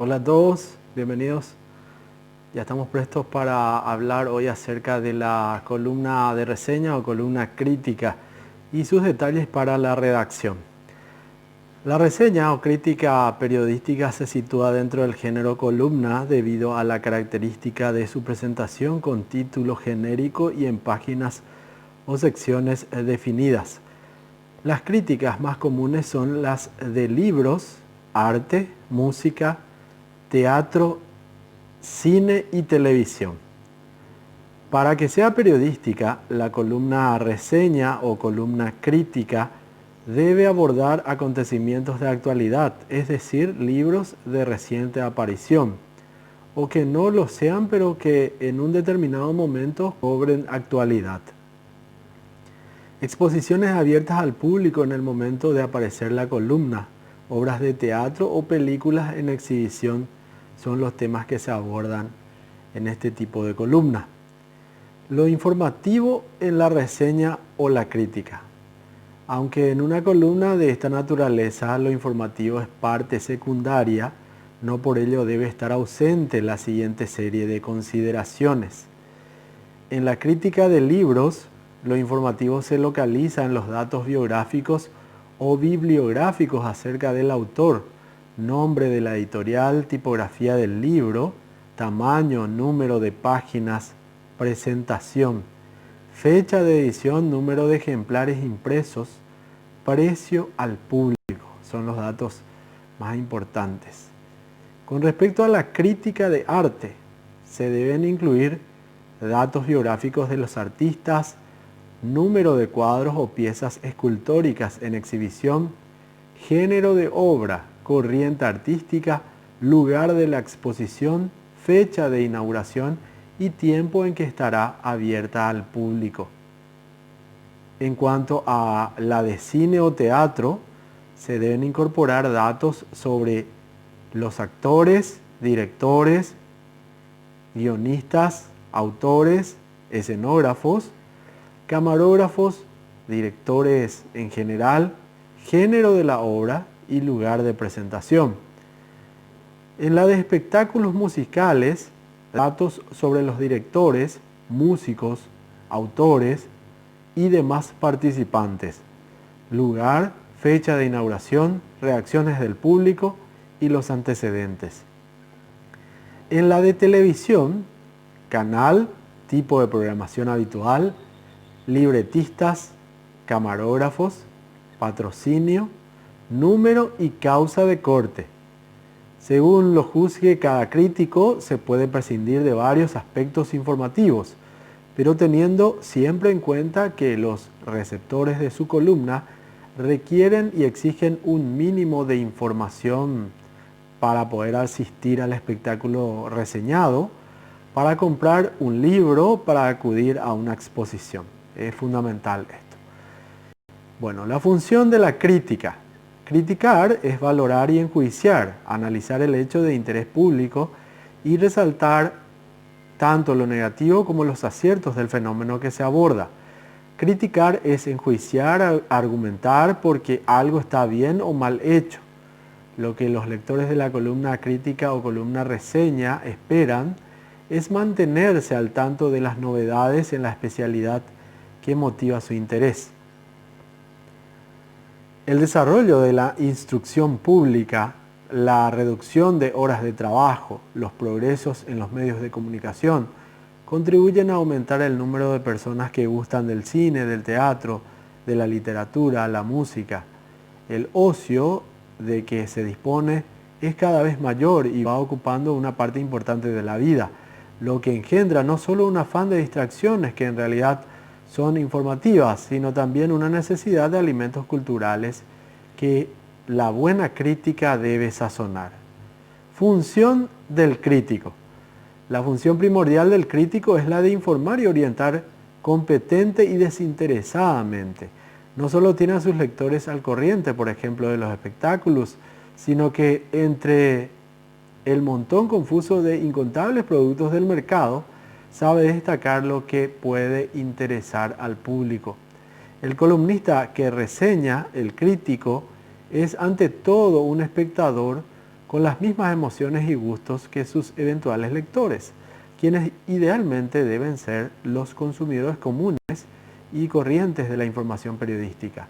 Hola a todos, bienvenidos. Ya estamos prestos para hablar hoy acerca de la columna de reseña o columna crítica y sus detalles para la redacción. La reseña o crítica periodística se sitúa dentro del género columna debido a la característica de su presentación con título genérico y en páginas o secciones definidas. Las críticas más comunes son las de libros, arte, música, teatro, cine y televisión. Para que sea periodística, la columna reseña o columna crítica debe abordar acontecimientos de actualidad, es decir, libros de reciente aparición, o que no lo sean, pero que en un determinado momento cobren actualidad. Exposiciones abiertas al público en el momento de aparecer la columna, obras de teatro o películas en exhibición son los temas que se abordan en este tipo de columna. Lo informativo en la reseña o la crítica. Aunque en una columna de esta naturaleza lo informativo es parte secundaria, no por ello debe estar ausente la siguiente serie de consideraciones. En la crítica de libros, lo informativo se localiza en los datos biográficos o bibliográficos acerca del autor, nombre de la editorial, tipografía del libro, tamaño, número de páginas, presentación, fecha de edición, número de ejemplares impresos, precio al público. Son los datos más importantes. Con respecto a la crítica de arte, se deben incluir datos biográficos de los artistas, número de cuadros o piezas escultóricas en exhibición, género de obra, corriente artística, lugar de la exposición, fecha de inauguración y tiempo en que estará abierta al público. En cuanto a la de cine o teatro, se deben incorporar datos sobre los actores, directores, guionistas, autores, escenógrafos, camarógrafos, directores en general, género de la obra y lugar de presentación. En la de espectáculos musicales, datos sobre los directores, músicos, autores y demás participantes, lugar, fecha de inauguración, reacciones del público y los antecedentes. En la de televisión, canal, tipo de programación habitual, libretistas, camarógrafos, patrocinio, número y causa de corte. Según lo juzgue cada crítico, se puede prescindir de varios aspectos informativos, pero teniendo siempre en cuenta que los receptores de su columna requieren y exigen un mínimo de información para poder asistir al espectáculo reseñado, para comprar un libro, para acudir a una exposición. Es fundamental esto. Bueno, la función de la crítica. Criticar es valorar y enjuiciar, analizar el hecho de interés público y resaltar tanto lo negativo como los aciertos del fenómeno que se aborda. Criticar es enjuiciar, argumentar porque algo está bien o mal hecho. Lo que los lectores de la columna crítica o columna reseña esperan es mantenerse al tanto de las novedades en la especialidad que motiva su interés. El desarrollo de la instrucción pública, la reducción de horas de trabajo, los progresos en los medios de comunicación, contribuyen a aumentar el número de personas que gustan del cine, del teatro, de la literatura, la música. El ocio de que se dispone es cada vez mayor y va ocupando una parte importante de la vida, lo que engendra no solo un afán de distracciones que en realidad son informativas, sino también una necesidad de alimentos culturales que la buena crítica debe sazonar. Función del crítico. La función primordial del crítico es la de informar y orientar competente y desinteresadamente. No solo tiene a sus lectores al corriente, por ejemplo, de los espectáculos, sino que entre el montón confuso de incontables productos del mercado, sabe destacar lo que puede interesar al público. El columnista que reseña, el crítico, es ante todo un espectador con las mismas emociones y gustos que sus eventuales lectores, quienes idealmente deben ser los consumidores comunes y corrientes de la información periodística.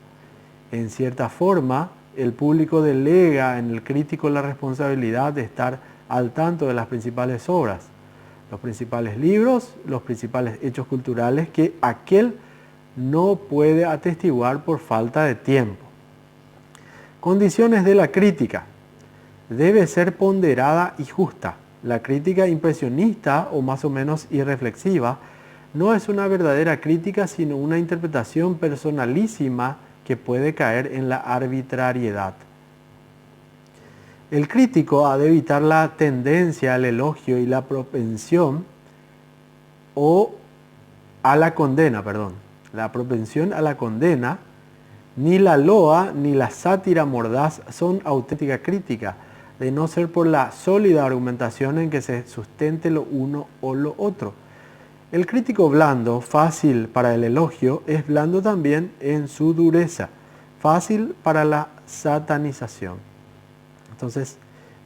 En cierta forma, el público delega en el crítico la responsabilidad de estar al tanto de las principales obras, los principales libros, los principales hechos culturales que aquel no puede atestiguar por falta de tiempo. Condiciones de la crítica. Debe ser ponderada y justa. La crítica impresionista o más o menos irreflexiva no es una verdadera crítica, sino una interpretación personalísima que puede caer en la arbitrariedad. El crítico ha de evitar la tendencia al elogio y la propensión a la condena, la propensión a la condena. Ni la loa ni la sátira mordaz son auténtica crítica, de no ser por la sólida argumentación en que se sustente lo uno o lo otro. El crítico blando, fácil para el elogio, es blando también en su dureza, fácil para la satanización. Entonces,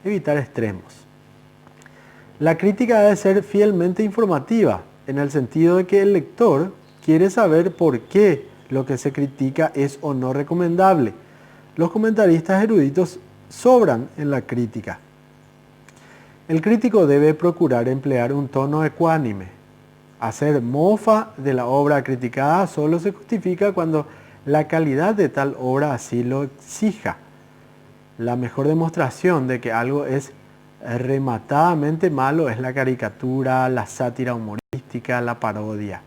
evitar extremos. La crítica debe ser fielmente informativa, en el sentido de que el lector quiere saber por qué lo que se critica es o no recomendable. Los comentaristas eruditos sobran en la crítica. El crítico debe procurar emplear un tono ecuánime. Hacer mofa de la obra criticada solo se justifica cuando la calidad de tal obra así lo exija. La mejor demostración de que algo es rematadamente malo es la caricatura, la sátira humorística, la parodia.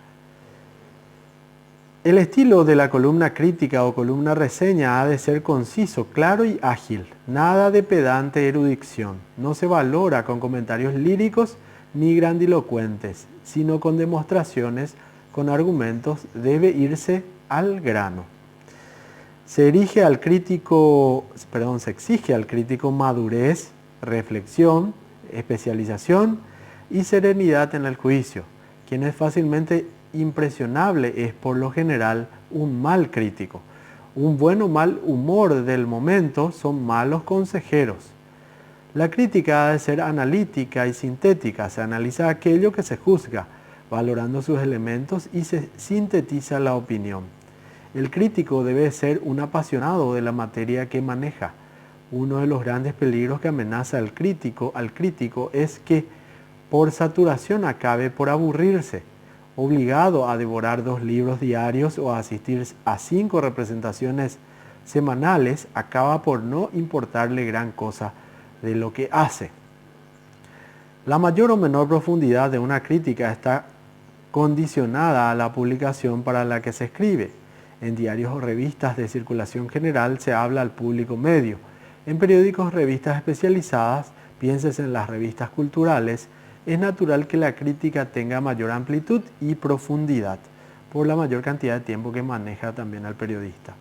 El estilo de la columna crítica o columna reseña ha de ser conciso, claro y ágil. Nada de pedante erudición. No se valora con comentarios líricos ni grandilocuentes, sino con demostraciones, con argumentos. Debe irse al grano. Se exige al crítico madurez, reflexión, especialización y serenidad en el juicio. Quien es fácilmente impresionable es por lo general un mal crítico. Un buen o mal humor del momento son malos consejeros. La crítica ha de ser analítica y sintética. Se analiza aquello que se juzga, valorando sus elementos, y se sintetiza la opinión. El crítico debe ser un apasionado de la materia que maneja. Uno de los grandes peligros que amenaza al crítico es que por saturación acabe por aburrirse, obligado a devorar 2 libros diarios o a asistir a 5 representaciones semanales, acaba por no importarle gran cosa de lo que hace. La mayor o menor profundidad de una crítica está condicionada a la publicación para la que se escribe. En diarios o revistas de circulación general se habla al público medio. En periódicos o revistas especializadas, pienses en las revistas culturales, es natural que la crítica tenga mayor amplitud y profundidad, por la mayor cantidad de tiempo que maneja también al periodista.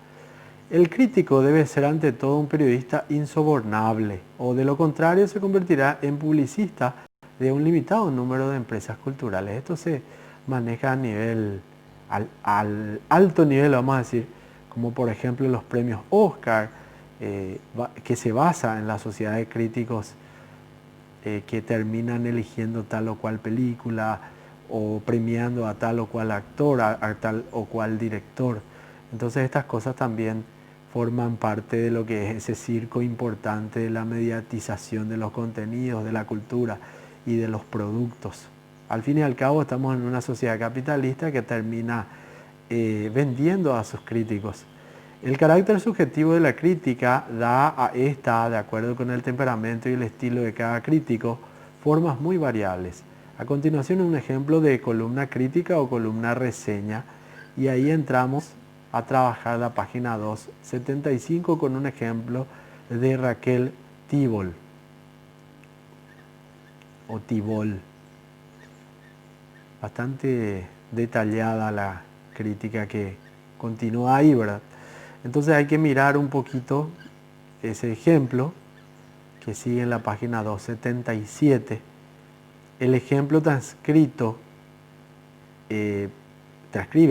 El crítico debe ser ante todo un periodista insobornable, o de lo contrario se convertirá en publicista de un limitado número de empresas culturales. Esto se maneja a nivel, al alto nivel, vamos a decir, como por ejemplo los premios Oscar, que se basa en la sociedad de críticos que terminan eligiendo tal o cual película o premiando a tal o cual actor, a tal o cual director. Entonces estas cosas también forman parte de lo que es ese circo importante de la mediatización de los contenidos, de la cultura y de los productos. Al fin y al cabo estamos en una sociedad capitalista que termina vendiendo a sus críticos. El carácter subjetivo de la crítica da a esta, de acuerdo con el temperamento y el estilo de cada crítico, formas muy variables. A continuación un ejemplo de columna crítica o columna reseña, y ahí entramos a trabajar la página 275 con un ejemplo de Raquel Tibol o Tibol. Bastante detallada la crítica que continúa ahí, ¿verdad? Entonces hay que mirar un poquito ese ejemplo que sigue en la página 277. El ejemplo transcribe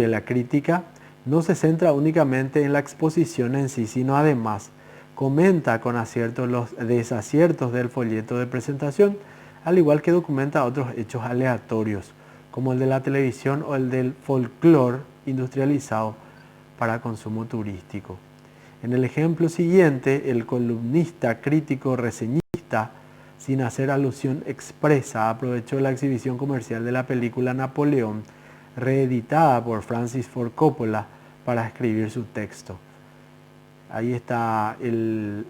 la crítica, no se centra únicamente en la exposición en sí, sino además comenta con acierto los desaciertos del folleto de presentación, al igual que documenta otros hechos aleatorios, como el de la televisión o el del folclore industrializado para consumo turístico. En el ejemplo siguiente, el columnista crítico reseñista, sin hacer alusión expresa, aprovechó la exhibición comercial de la película Napoleón, reeditada por Francis Ford Coppola, para escribir su texto. Ahí está el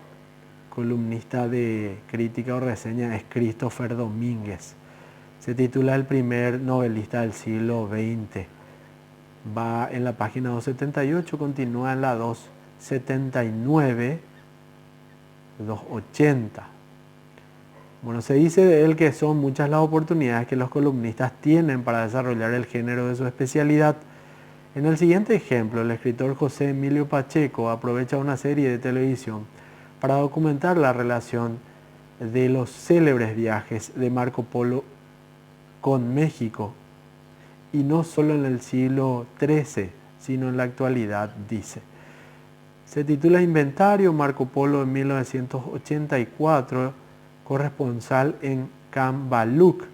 columnista de crítica o reseña, es Christopher Domínguez. Se titula El primer novelista del siglo XX. Va en la página 278, continúa en la 279, 280. Bueno, se dice de él que son muchas las oportunidades que los columnistas tienen para desarrollar el género de su especialidad. En el siguiente ejemplo, el escritor José Emilio Pacheco aprovecha una serie de televisión para documentar la relación de los célebres viajes de Marco Polo con México, y no solo en el siglo XIII, sino en la actualidad, dice. Se titula Inventario Marco Polo en 1984, corresponsal en Cambaluc.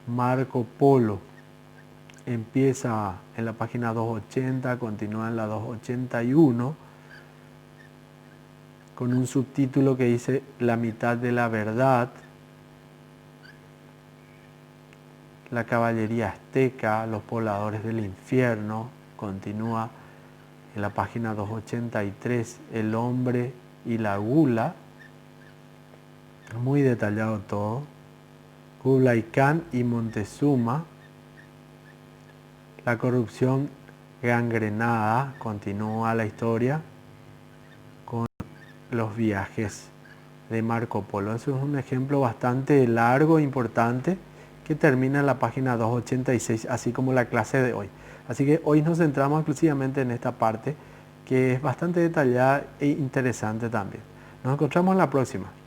Marco Polo empieza en la página 280, continúa en la 281, con un subtítulo que dice La mitad de la verdad. La caballería azteca, los pobladores del infierno, continúa en la página 283, El hombre y la gula, muy detallado todo. Kublai Khan y Montezuma, la corrupción gangrenada, continúa la historia con los viajes de Marco Polo. Eso es un ejemplo bastante largo e importante que termina en la página 286, así como la clase de hoy. Así que hoy nos centramos exclusivamente en esta parte, que es bastante detallada e interesante también. Nos encontramos en la próxima.